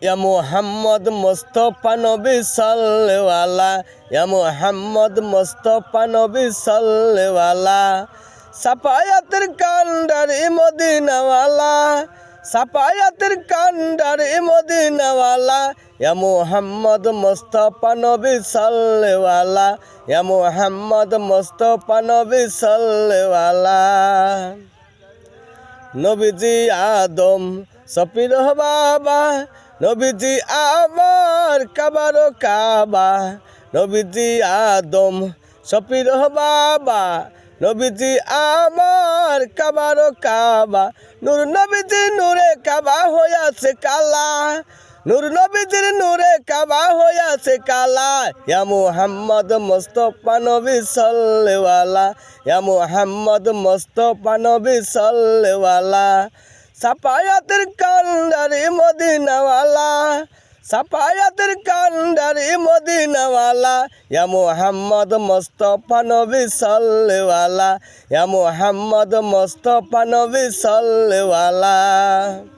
ইয়া মুহাম্মদ মুস্তাফা নবী সাল্লাল্লাহু ইয়া মুহাম্মদ মুস্তাফা নবী সাল্লাল্লাহু সাফায়াতের কান্ডারি মদিনাওয়ালা সাফায়াতের কান্ডারি মদিনাওয়ালা ইয়া মুহাম্মদ মুস্তাফা নবী সাল্লাল্লাহু ইয়া মুহাম্মদ মুস্তাফা নবী সাল্লাল্লাহু নবীজি আদম সফির বাবা নবীজি আমার কাবারো কাবা নবীজি আদম সফির বাবা নবীজি আমার কাবারো কাবা নূর নবীজি নূরে কাবা হইয়াছে কালা নূর নবীজির নূরে কাবা হইয়াছে কালা ইয়া মুহাম্মদ মুস্তাফা নবী সাল্লাল্লাহু ইয়া মুহাম্মদ মুস্তাফা নবী সাল্লাল্লাহু সাফায়াতের কান্ডারি মদিনাওয়ালা সাফায়াতের কান্ডারি মদিনাওয়ালা ইয়া মুহাম্মদ মুস্তাফা নবী সাল্লাল্লাহু ইয়া মুহাম্মদ মুস্তাফা নবী সাল্লাল্লাহু